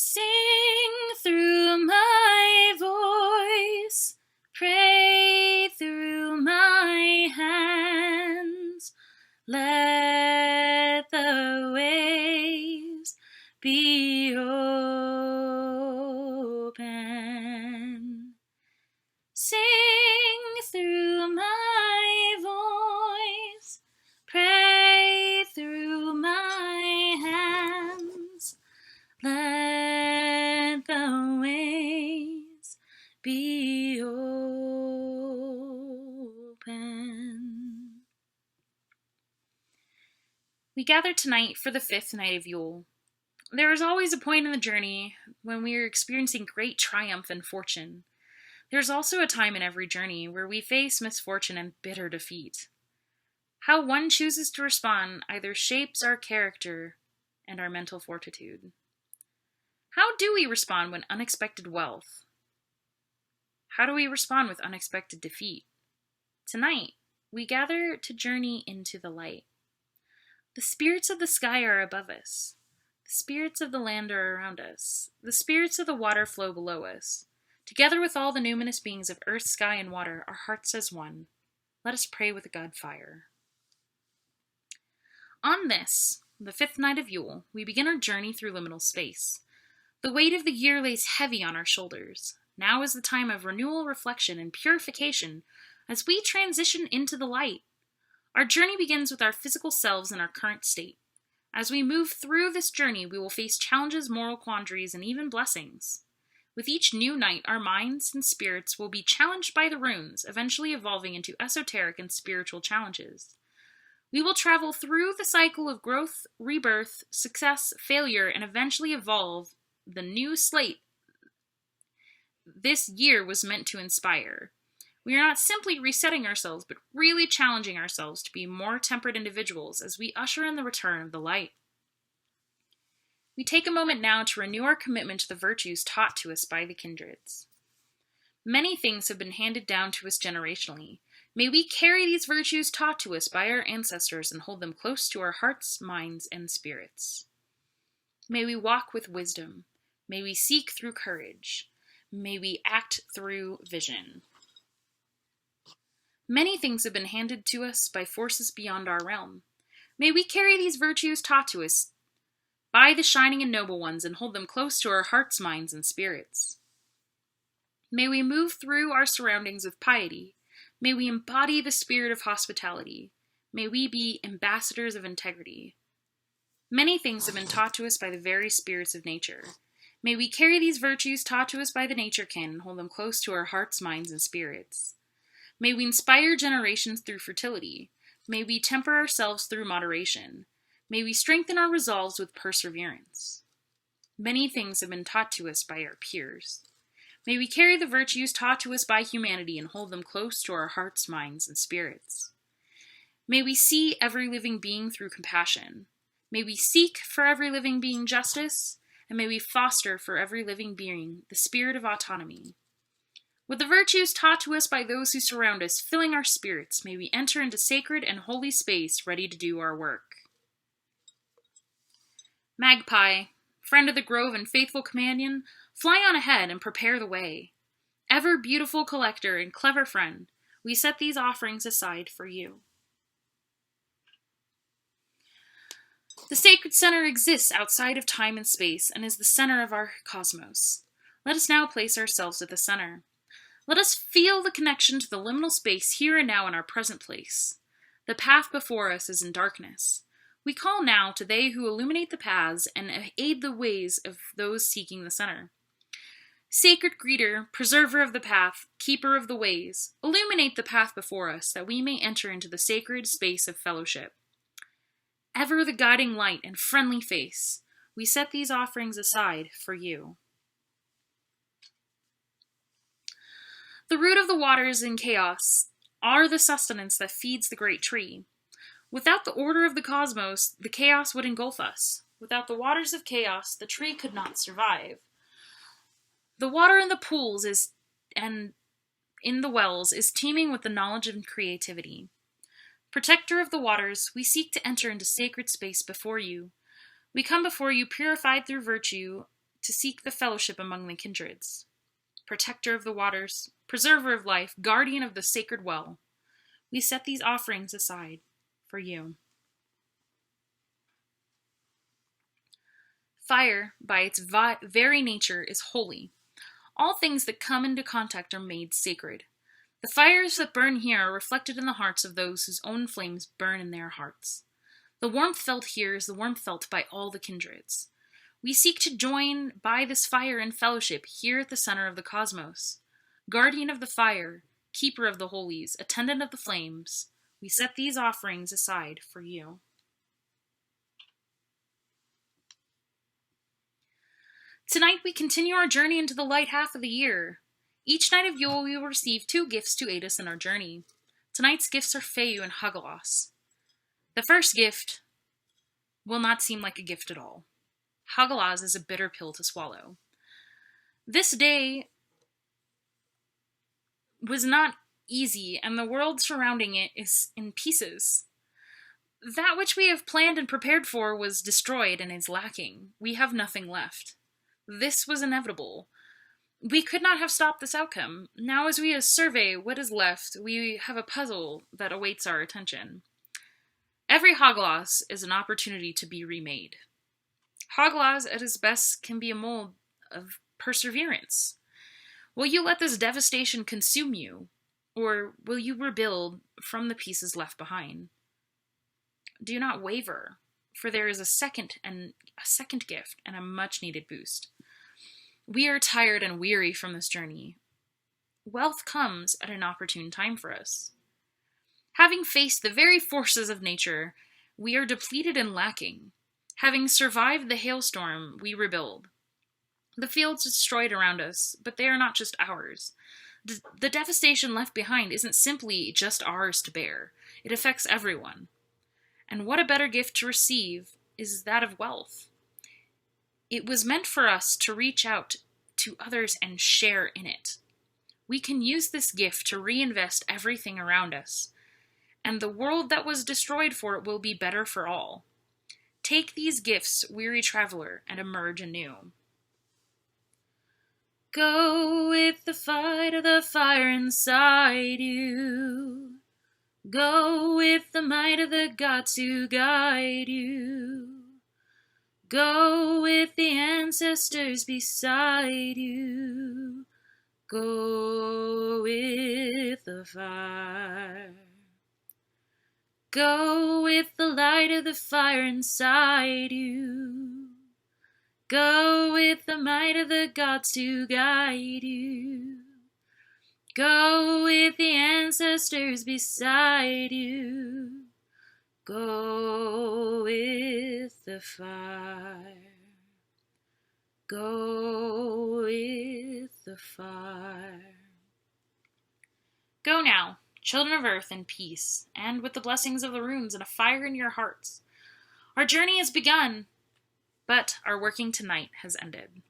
Sing through my voice, pray through my hands. Let the waves be open. Sing through my voice, pray through my hands. Let the waves be open. We gather tonight for the fifth night of Yule. There is always a point in the journey when we are experiencing great triumph and fortune. There is also a time in every journey where we face misfortune and bitter defeat. How one chooses to respond either shapes our character and our mental fortitude. How do we respond when unexpected wealth? How do we respond with unexpected defeat? Tonight, we gather to journey into the light. The spirits of the sky are above us. The spirits of the land are around us. The spirits of the water flow below us. Together with all the numinous beings of earth, sky, and water, our hearts as one. Let us pray with the god fire. On this, the fifth night of Yule, we begin our journey through liminal space. The weight of the year lays heavy on our shoulders. Now is the time of renewal, reflection, and purification as we transition into the light. Our journey begins with our physical selves in our current state. As we move through this journey, we will face challenges, moral quandaries, and even blessings. With each new night, our minds and spirits will be challenged by the runes, eventually evolving into esoteric and spiritual challenges. We will travel through the cycle of growth, rebirth, success, failure, and eventually evolve the new slate this year was meant to inspire. We are not simply resetting ourselves, but really challenging ourselves to be more tempered individuals as we usher in the return of the light. We take a moment now to renew our commitment to the virtues taught to us by the kindreds. Many things have been handed down to us generationally. May we carry these virtues taught to us by our ancestors and hold them close to our hearts, minds, and spirits. May we walk with wisdom. May we seek through courage. May we act through vision. Many things have been handed to us by forces beyond our realm. May we carry these virtues taught to us by the shining and noble ones and hold them close to our hearts, minds, and spirits. May we move through our surroundings with piety. May we embody the spirit of hospitality. May we be ambassadors of integrity. Many things have been taught to us by the very spirits of nature. May we carry these virtues taught to us by the nature kin and hold them close to our hearts, minds, and spirits. May we inspire generations through fertility. May we temper ourselves through moderation. May we strengthen our resolves with perseverance. Many things have been taught to us by our peers. May we carry the virtues taught to us by humanity and hold them close to our hearts, minds, and spirits. May we see every living being through compassion. May we seek for every living being justice, and may we foster for every living being the spirit of autonomy. With the virtues taught to us by those who surround us filling our spirits, may we enter into sacred and holy space ready to do our work. Magpie, friend of the grove and faithful companion, fly on ahead and prepare the way. Ever beautiful collector and clever friend, we set these offerings aside for you. The sacred center exists outside of time and space and is the center of our cosmos. Let us now place ourselves at the center. Let us feel the connection to the liminal space here and now in our present place. The path before us is in darkness. We call now to they who illuminate the paths and aid the ways of those seeking the center. Sacred greeter, preserver of the path, keeper of the ways, illuminate the path before us that we may enter into the sacred space of fellowship. Ever the guiding light and friendly face, we set these offerings aside for you. The root of the waters in chaos are the sustenance that feeds the great tree. Without the order of the cosmos, the chaos would engulf us. Without the waters of chaos, the tree could not survive. The water in the pools and in the wells is teeming with the knowledge and creativity. Protector of the waters, we seek to enter into sacred space before you. We come before you purified through virtue to seek the fellowship among the kindreds. Protector of the waters, preserver of life, guardian of the sacred well, we set these offerings aside for you. Fire, by its very nature, is holy. All things that come into contact are made sacred. The fires that burn here are reflected in the hearts of those whose own flames burn in their hearts. The warmth felt here is the warmth felt by all the kindreds. We seek to join by this fire in fellowship here at the center of the cosmos. Guardian of the fire, keeper of the holies, attendant of the flames, we set these offerings aside for you. Tonight we continue our journey into the light half of the year. Each night of Yule we will receive 2 gifts to aid us in our journey. Tonight's gifts are Fehu and Hagalaz. The first gift will not seem like a gift at all. Hagalaz is a bitter pill to swallow. This day was not easy, and the world surrounding it is in pieces. That which we have planned and prepared for was destroyed and is lacking. We have nothing left. This was inevitable. We could not have stopped this outcome. Now as we survey what is left, we have a puzzle that awaits our attention. Every Hagalaz is an opportunity to be remade. Hagalaz at his best can be a mold of perseverance. Will you let this devastation consume you, or will you rebuild from the pieces left behind? Do not waver, for there is a second gift and a much-needed boost. We are tired and weary from this journey. Wealth comes at an opportune time for us. Having faced the very forces of nature, we are depleted and lacking. Having survived the hailstorm, we rebuild. The fields destroyed around us, but they are not just ours. The devastation left behind isn't simply just ours to bear. It affects everyone. And what a better gift to receive is that of wealth. It was meant for us to reach out to others and share in it. We can use this gift to reinvest everything around us, and the world that was destroyed for it will be better for all. Take these gifts, weary traveler, and emerge anew. Go with the fight of the fire inside you. Go with the might of the gods who guide you. Go with the ancestors beside you. Go with the fire. Go with the light of the fire inside you. Go with the might of the gods who guide you. Go with the ancestors beside you. Go with the fire. Go with the fire. Go now, children of earth, in peace, and with the blessings of the runes and a fire in your hearts. Our journey has begun, but our working tonight has ended.